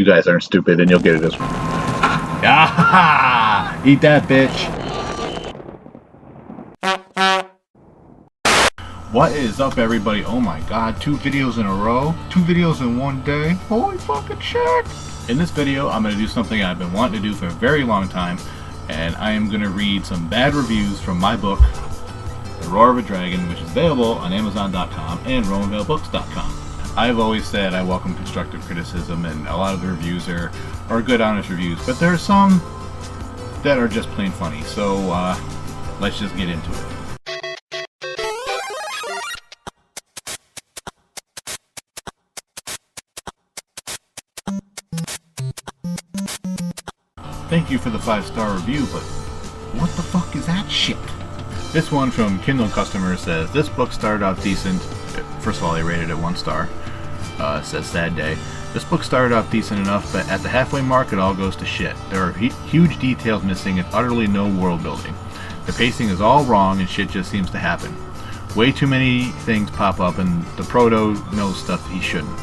You guys aren't stupid, and you'll get it as well. Ah, eat that, bitch. What is up, everybody? Oh my god, 2 videos in a row? 2 videos in one day? Holy fucking shit! In this video, I'm going to do something I've been wanting to do for a very long time, and I am going to read some bad reviews from my book, The Roar of a Dragon, which is available on Amazon.com and RomanValeBooks.com. I've always said I welcome constructive criticism, and a lot of the reviews are good, honest reviews, but there are some that are just plain funny, so let's just get into it. Thank you for the 5-star review, but what the fuck is that shit? This one from Kindle Customer says, this book started out decent. First of all, they rated it 1 star. It says, sad day. This book started off decent enough, but at the halfway mark it all goes to shit. There are huge details missing and utterly no world building. The pacing is all wrong and shit just seems to happen. Way too many things pop up and the proto knows stuff he shouldn't.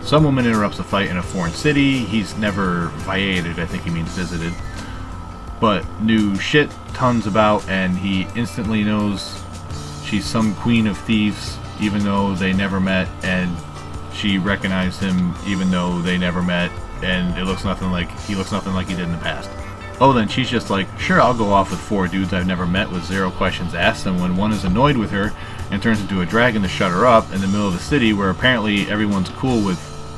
Some woman interrupts a fight in a foreign city. He's never viated, I think he means visited, but knew shit tons about, and he instantly knows she's some queen of thieves even though they never met, and she recognized him even though they never met, and he looks nothing like he did in the past. Oh, then she's just like, sure, I'll go off with 4 dudes I've never met with 0 questions asked, and when one is annoyed with her and turns into a dragon to shut her up in the middle of the city where apparently everyone's cool with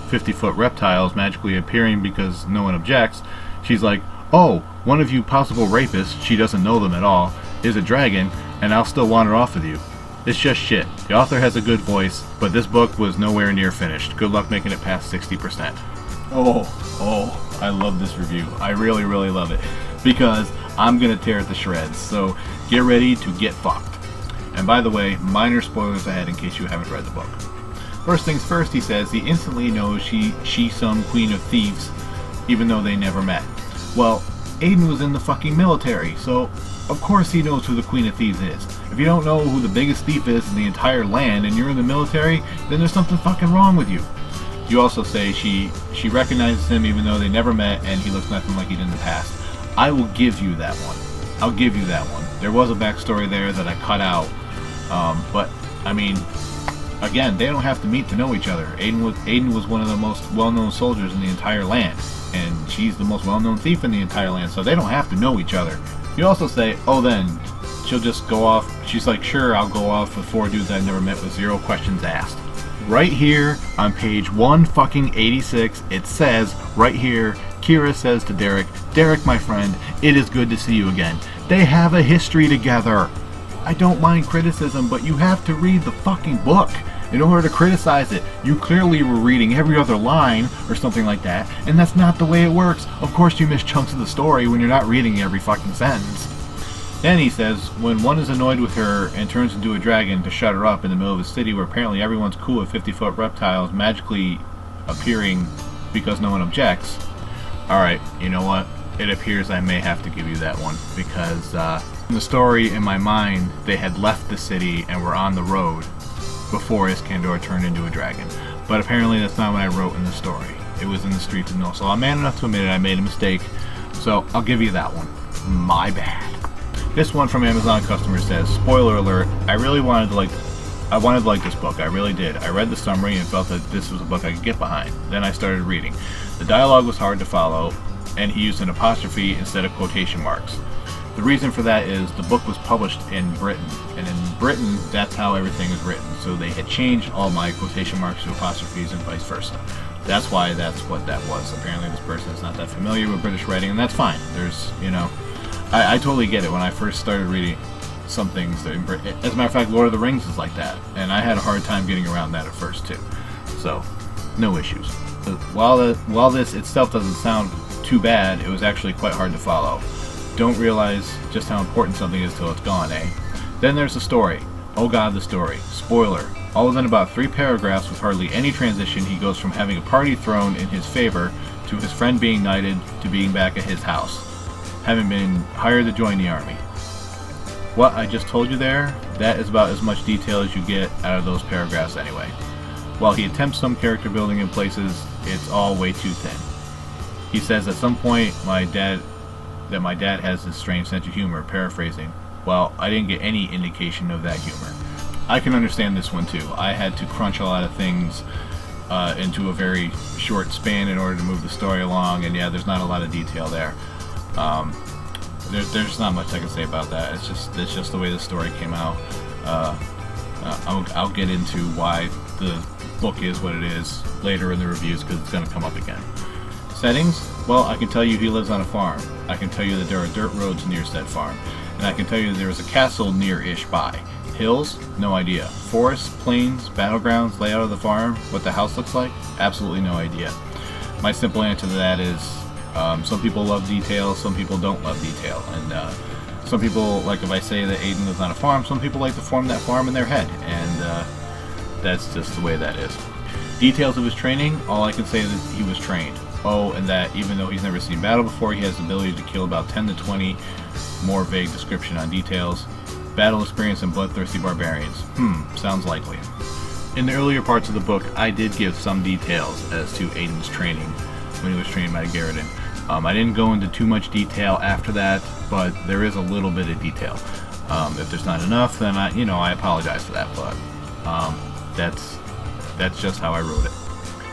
50-foot reptiles magically appearing because no one objects, she's like, oh, one of you possible rapists, she doesn't know them at all, is a dragon, and I'll still wander off with you. It's just shit. The author has a good voice, but this book was nowhere near finished. Good luck making it past 60%. Oh, I love this review. I really, really love it, because I'm gonna tear it to shreds, so get ready to get fucked. And by the way, minor spoilers ahead in case you haven't read the book. First things first, he says, he instantly knows she's some queen of thieves, even though they never met. Well, Aiden was in the fucking military, so of course he knows who the Queen of Thieves is. If you don't know who the biggest thief is in the entire land and you're in the military, then there's something fucking wrong with you. You also say she recognizes him even though they never met and he looks nothing like he did in the past. I will give you that one. I'll give you that one. There was a backstory there that I cut out, but I mean, again, they don't have to meet to know each other. Aiden was one of the most well-known soldiers in the entire land, and she's the most well-known thief in the entire land, so they don't have to know each other. You also say, oh, then she'll just go off. She's like, sure, I'll go off with 4 dudes I've never met with 0 questions asked. Right here on page 186, it says right here, Kira says to Derek, Derek, my friend, it is good to see you again. They have a history together. I don't mind criticism, but you have to read the fucking book in order to criticize it. You clearly were reading every other line or something like that, and that's not the way it works. Of course you miss chunks of the story when you're not reading every fucking sentence. Then he says, when one is annoyed with her and turns into a dragon to shut her up in the middle of a city where apparently everyone's cool with 50-foot reptiles magically appearing because no one objects. Alright, you know what? It appears I may have to give you that one, because in the story in my mind, they had left the city and were on the road before Iskandar turned into a dragon. But apparently that's not what I wrote in the story. It was in the streets of Nohl. So I'm man enough to admit it, I made a mistake. So I'll give you that one. My bad. This one from Amazon Customer says, spoiler alert, I wanted to like this book. I really did. I read the summary and felt that this was a book I could get behind. Then I started reading. The dialogue was hard to follow, and he used an apostrophe instead of quotation marks. The reason for that is the book was published in Britain, and in Britain, that's how everything is written. So they had changed all my quotation marks to apostrophes and vice versa. That's why that's what that was. Apparently this person is not that familiar with British writing, and that's fine. There's, you know, I totally get it. When I first started reading some things, as a matter of fact, Lord of the Rings is like that, and I had a hard time getting around that at first too. So, no issues. While this itself doesn't sound too bad, it was actually quite hard to follow. Don't realize just how important something is till it's gone, eh? Then there's the story. Oh god, the story. Spoiler. All within about 3 paragraphs with hardly any transition, he goes from having a party thrown in his favor to his friend being knighted to being back at his house, having been hired to join the army. What I just told you there, that is about as much detail as you get out of those paragraphs anyway. While he attempts some character building in places, it's all way too thin. He says at some point my dad has this strange sense of humor, paraphrasing. Well, I didn't get any indication of that humor. I can understand this one too. I had to crunch a lot of things into a very short span in order to move the story along, and yeah, there's not a lot of detail there. There's not much I can say about that. It's just the way the story came out. I'll get into why the book is what it is later in the reviews, because it's going to come up again. Settings? Well, I can tell you he lives on a farm. I can tell you that there are dirt roads near said farm. And I can tell you there is a castle near-ish by. Hills? No idea. Forests, plains, battlegrounds, layout of the farm, what the house looks like? Absolutely no idea. My simple answer to that is some people love detail, some people don't love detail. And some people, like if I say that Aiden lives on a farm, some people like to form that farm in their head. And that's just the way that is. Details of his training, all I can say is that he was trained. Oh, and that even though he's never seen battle before, he has the ability to kill about 10 to 20 more vague description on details. Battle experience and bloodthirsty barbarians. Sounds likely. In the earlier parts of the book, I did give some details as to Aiden's training when he was trained by Garridan. I didn't go into too much detail after that, but there is a little bit of detail. If there's not enough, then I apologize for that, but that's just how I wrote it.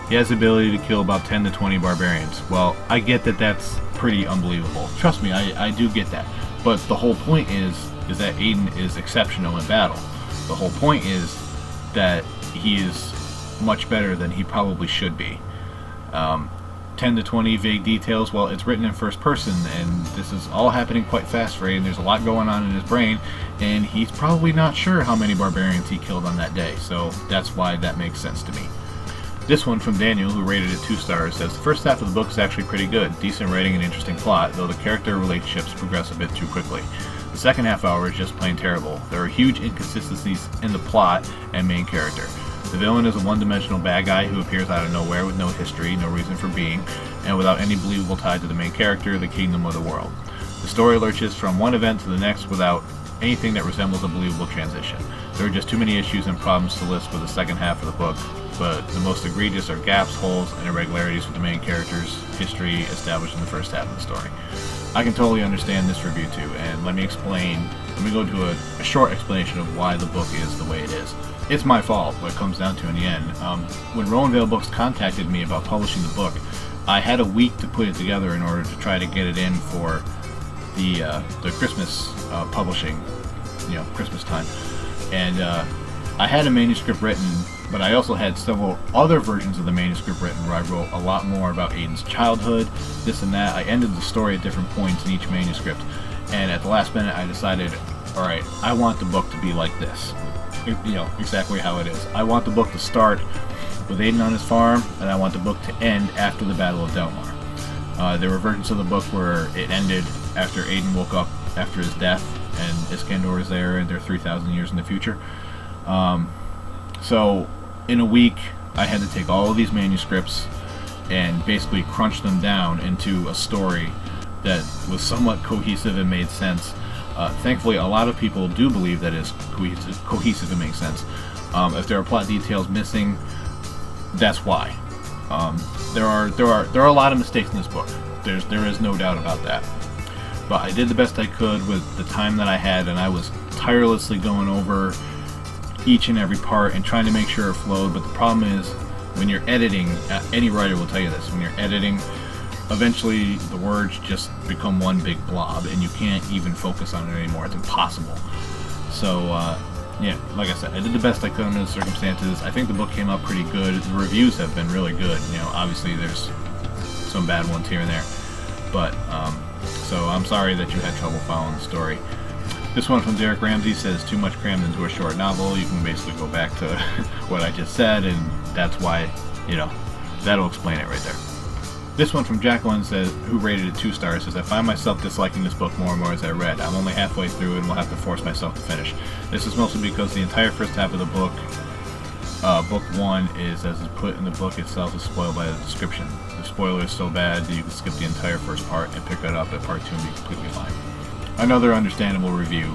He has the ability to kill about 10 to 20 barbarians. Well, I get that that's pretty unbelievable. Trust me, I do get that. But the whole point is that Aiden is exceptional in battle. The whole point is that he is much better than he probably should be. 10 to 20 vague details, well, it's written in first person, and this is all happening quite fast for Aiden. There's a lot going on in his brain, and he's probably not sure how many barbarians he killed on that day, so that's why that makes sense to me. This one from Daniel, who rated it 2 stars, says the first half of the book is actually pretty good, decent writing and interesting plot, though the character relationships progress a bit too quickly. The second half hour is just plain terrible. There are huge inconsistencies in the plot and main character. The villain is a one-dimensional bad guy who appears out of nowhere with no history, no reason for being, and without any believable tie to the main character, the kingdom, or the world. The story lurches from one event to the next without anything that resembles a believable transition. There are just too many issues and problems to list for the second half of the book, but the most egregious are gaps, holes, and irregularities with the main character's history established in the first half of the story. I can totally understand this review too, and let me go into a short explanation of why the book is the way it is. It's my fault, what it comes down to in the end. When Rowanvale Books contacted me about publishing the book, I had a week to put it together in order to try to get it in for the Christmas publishing, Christmas time. And I had a manuscript written, but I also had several other versions of the manuscript written where I wrote a lot more about Aiden's childhood, this and that. I ended the story at different points in each manuscript, and at the last minute I decided, alright, I want the book to be like this. Exactly how it is. I want the book to start with Aiden on his farm, and I want the book to end after the Battle of Delmar. There were versions of the book where it ended after Aiden woke up after his death, and Iskandar is there, and they're 3,000 years in the future. So, in a week, I had to take all of these manuscripts and basically crunch them down into a story that was somewhat cohesive and made sense. Thankfully, a lot of people do believe that it's cohesive and makes sense. If there are plot details missing, that's why. There are a lot of mistakes in this book. There is no doubt about that. But I did the best I could with the time that I had, and I was tirelessly going over each and every part and trying to make sure it flowed. But the problem is, when you're editing, any writer will tell you this, when you're editing, eventually the words just become one big blob and you can't even focus on it anymore. It's impossible. So yeah, like I said, I did the best I could under the circumstances. I think the book came out pretty good. The reviews have been really good. Obviously there's some bad ones here and there, but so I'm sorry that you had trouble following the story. This one from Derek Ramsey says, too much crammed into a short novel. You can basically go back to what I just said, and that's why, that'll explain it right there. This one from Jacqueline says, who rated it 2 stars, says, I find myself disliking this book more and more as I read. I'm only halfway through and will have to force myself to finish. This is mostly because the entire first half of the book, book 1, is, as is put in the book itself, is spoiled by the description. The spoiler is so bad that you can skip the entire first part and pick it up at part 2 and be completely fine. Another understandable review.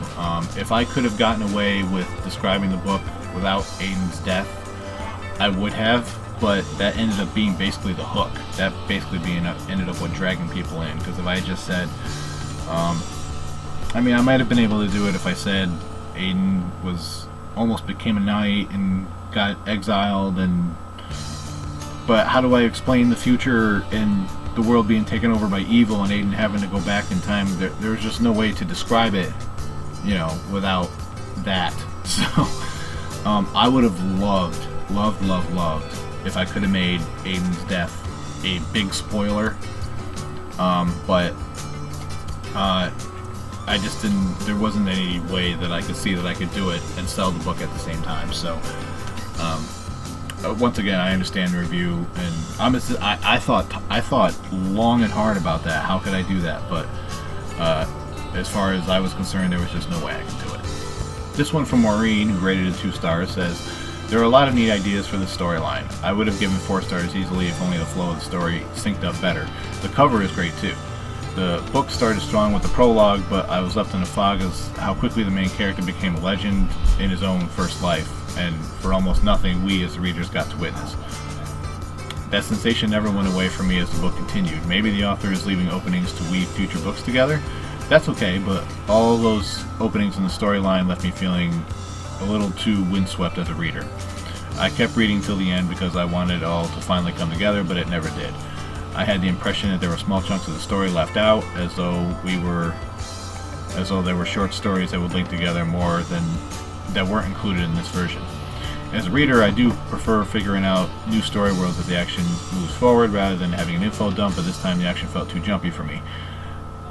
If I could have gotten away with describing the book without Aiden's death, I would have. but that ended up being basically the hook. That basically ended up what dragging people in. Because if I had just said, I mean, I might have been able to do it if I said Aiden almost became a knight and got exiled, but how do I explain the future and the world being taken over by evil and Aiden having to go back in time? There's just no way to describe it, you know, without that. So I would have loved if I could have made Aiden's death a big spoiler, but I just didn't. There wasn't any way that I could see that I could do it and sell the book at the same time. So once again, I understand the review, and I thought long and hard about that. How could I do that? But as far as I was concerned, there was just no way I could do it. This one from Maureen, who rated it 2 stars, says, there are a lot of neat ideas for the storyline. I would have given 4 stars easily if only the flow of the story synced up better. The cover is great too. The book started strong with the prologue, but I was left in a fog as how quickly the main character became a legend in his own first life, and for almost nothing we as the readers got to witness. That sensation never went away from me as the book continued. Maybe the author is leaving openings to weave future books together. That's okay, but all those openings in the storyline left me feeling a little too windswept as a reader. I kept reading till the end because I wanted it all to finally come together, but it never did. I had the impression that there were small chunks of the story left out, as though there were short stories that would link together more than that weren't included in this version. As a reader, I do prefer figuring out new story worlds as the action moves forward rather than having an info dump, but this time the action felt too jumpy for me.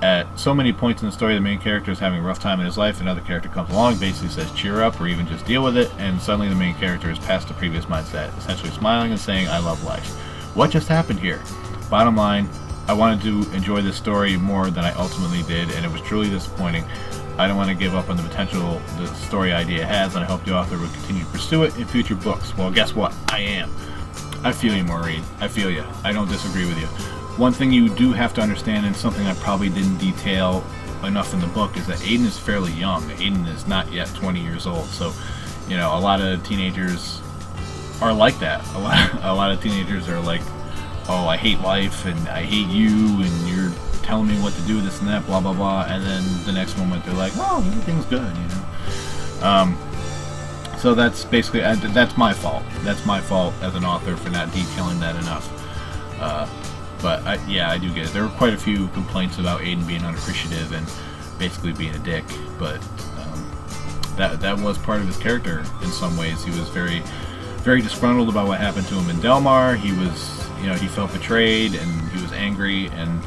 At so many points in the story, the main character is having a rough time in his life, another character comes along, basically says cheer up or even just deal with it, and suddenly the main character is past the previous mindset, essentially smiling and saying I love life. What just happened here? Bottom line, I wanted to enjoy this story more than I ultimately did, and it was truly disappointing. I don't want to give up on the potential the story idea has, and I hope the author will continue to pursue it in future books. Well, guess what? I am. I feel you, Maureen. I feel you. I don't disagree with you. One thing you do have to understand, and something I probably didn't detail enough in the book, is that Aiden is fairly young. Aiden is not yet 20 years old, so, you know, a lot of teenagers are like that. A lot of teenagers are like, oh, I hate life, and I hate you, and you're telling me what to do, this and that, blah, blah, blah, and then the next moment they're like, oh, everything's good, you know? So that's basically, that's my fault. That's my fault as an author for not detailing that enough. But yeah, I do get it. There were quite a few complaints about Aiden being unappreciative and basically being a dick, but that was part of his character in some ways. He was very, very disgruntled about what happened to him in Delmar. He was, you know, he felt betrayed and he was angry, and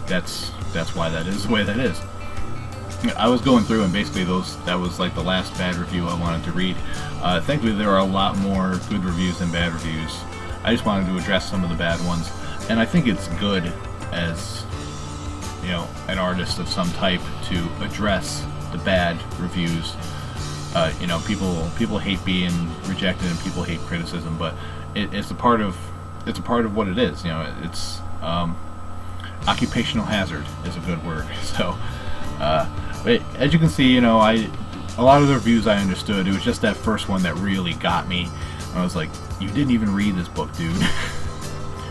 that's why that is the way that is. I was going through, and basically that was like the last bad review I wanted to read. Thankfully, there are a lot more good reviews than bad reviews. I just wanted to address some of the bad ones. And I think it's good as, you know, an artist of some type to address the bad reviews. You know, people hate being rejected and people hate criticism, but it's a part of what it is. You know, it's occupational hazard is a good word. So, but as you can see, you know, a lot of the reviews I understood. It was just that first one that really got me. I was like, you didn't even read this book, dude.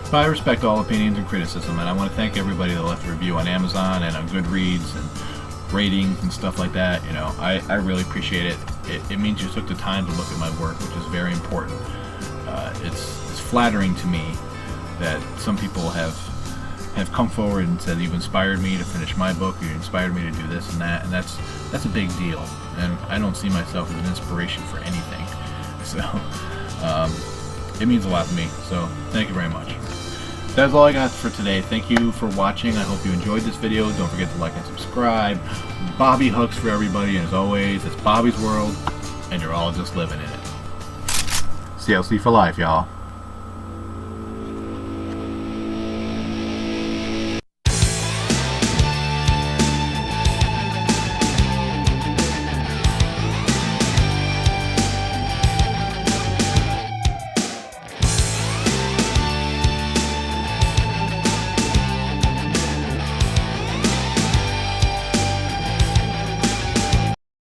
But I respect all opinions and criticism, and I want to thank everybody that left a review on Amazon and on Goodreads and ratings and stuff like that. You know, I really appreciate it. It means you took the time to look at my work, which is very important. It's flattering to me that some people have come forward and said you've inspired me to finish my book, you inspired me to do this and that, and that's a big deal. And I don't see myself as an inspiration for anything. So it means a lot to me. So thank you very much. That's all I got for today. Thank you for watching. I hope you enjoyed this video. Don't forget to like and subscribe. Bobby hugs for everybody, and as always, it's Bobby's World, and you're all just living in it. CLC for life, y'all.